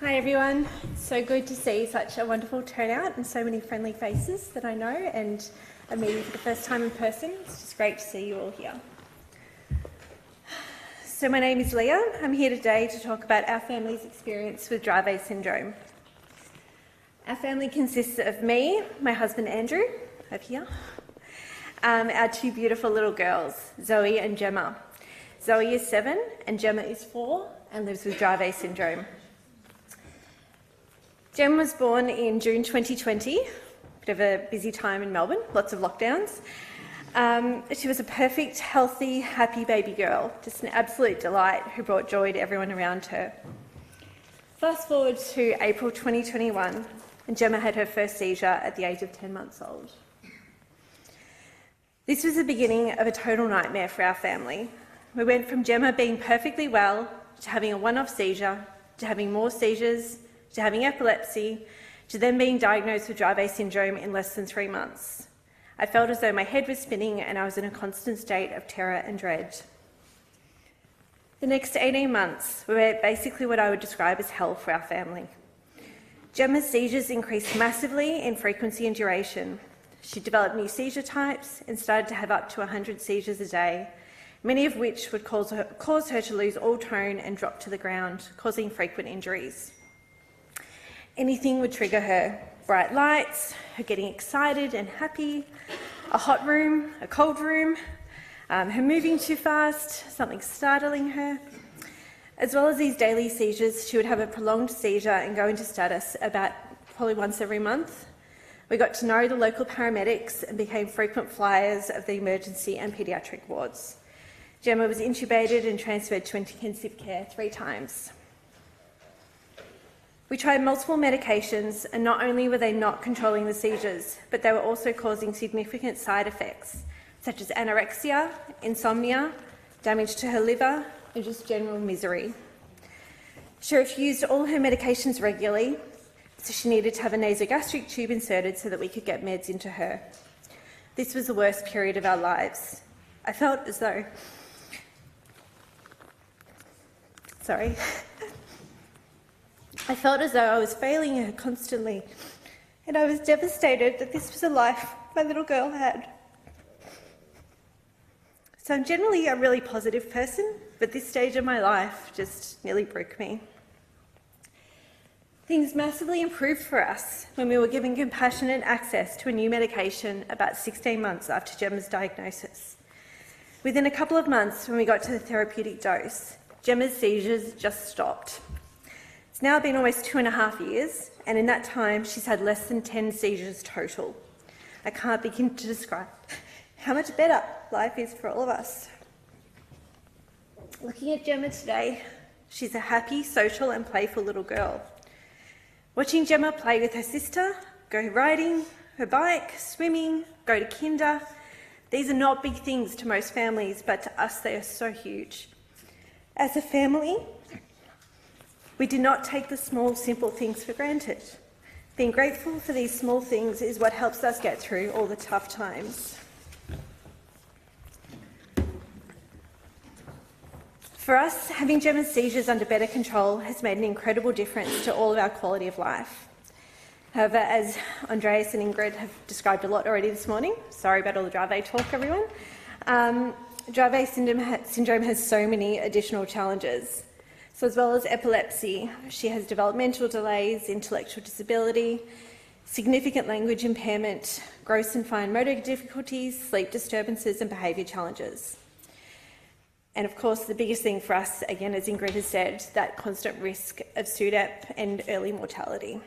Hi everyone, it's so good to see such a wonderful turnout and so many friendly faces that I know and are meeting for the first time in person. It's just great to see you all here. So my name is Leah. I'm here today to talk about our family's experience with Dravet syndrome. Our family consists of me, my husband Andrew, over here, our two beautiful little girls, Zoe and Gemma. Zoe is 7 and Gemma is 4 and lives with Dravet syndrome. Gemma was born in June 2020, bit of a busy time in Melbourne, lots of lockdowns. She was a perfect, healthy, happy baby girl, just an absolute delight who brought joy to everyone around her. Fast forward to April 2021, and Gemma had her first seizure at the age of 10 months old. This was the beginning of a total nightmare for our family. We went from Gemma being perfectly well to having a one-off seizure, to having more seizures, to having epilepsy, to then being diagnosed with Dravet syndrome in less than 3 months. I felt as though my head was spinning and I was in a constant state of terror and dread. The next 18 months were basically what I would describe as hell for our family. Gemma's seizures increased massively in frequency and duration. She developed new seizure types and started to have up to 100 seizures a day, many of which would cause her to lose all tone and drop to the ground, causing frequent injuries. Anything would trigger her. Bright lights, her getting excited and happy, a hot room, a cold room, her moving too fast, something startling her. As well as these daily seizures, she would have a prolonged seizure and go into status about probably once every month. We got to know the local paramedics and became frequent flyers of the emergency and paediatric wards. Gemma was intubated and transferred to intensive care 3 times. We tried multiple medications, and not only were they not controlling the seizures, but they were also causing significant side effects, such as anorexia, insomnia, damage to her liver, and just general misery. She refused all her medications regularly, so she needed to have a nasogastric tube inserted so that we could get meds into her. This was the worst period of our lives. I felt as though... I felt as though I was failing her constantly, and I was devastated that this was a life my little girl had. So I'm generally a really positive person, but this stage of my life just nearly broke me. Things massively improved for us when we were given compassionate access to a new medication about 16 months after Gemma's diagnosis. Within a couple of months, when we got to the therapeutic dose, Gemma's seizures just stopped. It's now been almost 2.5 years, and in that time she's had less than 10 seizures total. I can't begin to describe how much better life is for all of us. Looking at Gemma today, she's a happy, social and playful little girl. Watching Gemma play with her sister, go riding, her bike, swimming, go to kinder, these are not big things to most families, but to us they are so huge. As a family, we do not take the small, simple things for granted. Being grateful for these small things is what helps us get through all the tough times. For us, having Gemma's seizures under better control has made an incredible difference to all of our quality of life. However, as Andreas and Ingrid have described a lot already this morning, sorry about all the Dravet talk, everyone, Dravet syndrome has so many additional challenges. So as well as epilepsy, she has developmental delays, intellectual disability, significant language impairment, gross and fine motor difficulties, sleep disturbances and behaviour challenges. And of course, the biggest thing for us, again, as Ingrid has said, that constant risk of SUDEP and early mortality.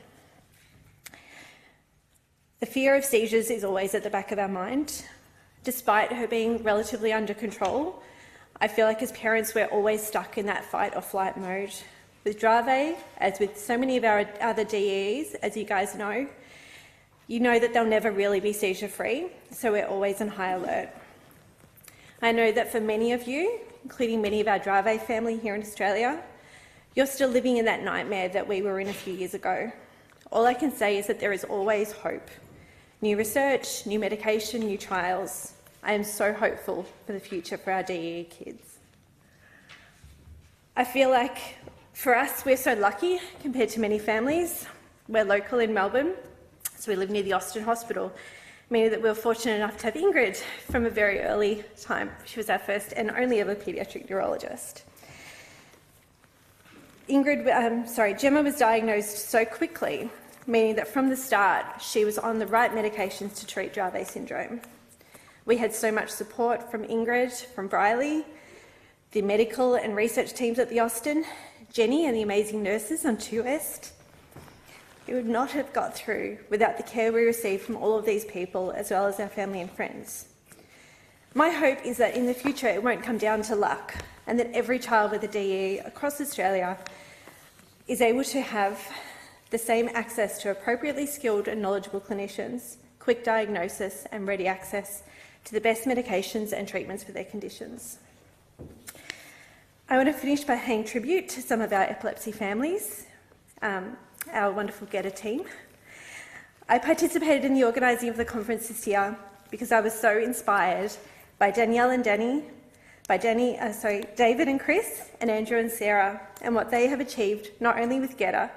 The fear of seizures is always at the back of our mind. Despite her being relatively under control, I feel like as parents we're always stuck in that fight or flight mode. With Dravet, as with so many of our other DEEs, as you guys know, you know that they'll never really be seizure-free, so we're always on high alert. I know that for many of you, including many of our Dravet family here in Australia, you're still living in that nightmare that we were in a few years ago. All I can say is that there is always hope. New research, new medication, new trials. I am so hopeful for the future for our DEE kids. I feel like For us, we're so lucky compared to many families. We're local in Melbourne, so we live near the Austin Hospital, meaning that we were fortunate enough to have Ingrid from a very early time. She was our first and only ever paediatric neurologist. Gemma was diagnosed so quickly, meaning that from the start she was on the right medications to treat Dravet syndrome. We had so much support from Ingrid, from Briley, the medical and research teams at the Austin, Jenny and the amazing nurses on 2 West. It would not have got through without the care we received from all of these people, as well as our family and friends. My hope is that in the future it won't come down to luck, and that every child with a DE across Australia is able to have the same access to appropriately skilled and knowledgeable clinicians, quick diagnosis and ready access to the best medications and treatments for their conditions. I want to finish by paying tribute to some of our epilepsy families, our wonderful GETA team. I participated in the organising of the conference this year because I was so inspired by Danielle and Danny, David and Chris, and Andrew and Sarah, and what they have achieved not only with GETA,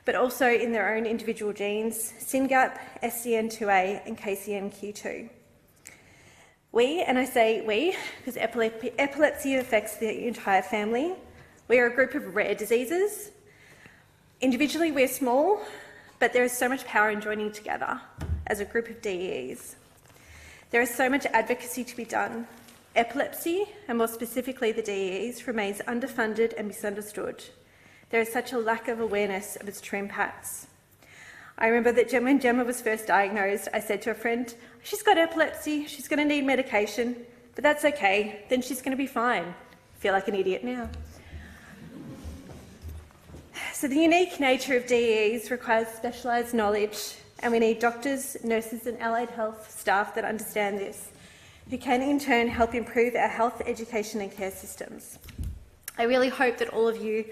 but also in their own individual genes, SYNGAP, SCN2A and KCNQ2. We, and I say we, because epilepsy affects the entire family, we are a group of rare diseases. Individually we're small, but there is so much power in joining together as a group of DEEs. There is so much advocacy to be done. Epilepsy, and more specifically the DEEs, remains underfunded and misunderstood. There is such a lack of awareness of its true impacts. I remember that when Gemma was first diagnosed, I said to a friend, she's got epilepsy, she's going to need medication, but that's okay, then she's going to be fine. I feel like an idiot now. So the unique nature of DEEs requires specialised knowledge, and we need doctors, nurses and allied health staff that understand this, who can in turn help improve our health, education and care systems. I really hope that all of you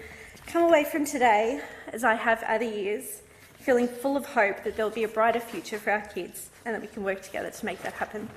come away from today, as I have other years, feeling full of hope that there will be a brighter future for our kids and that we can work together to make that happen.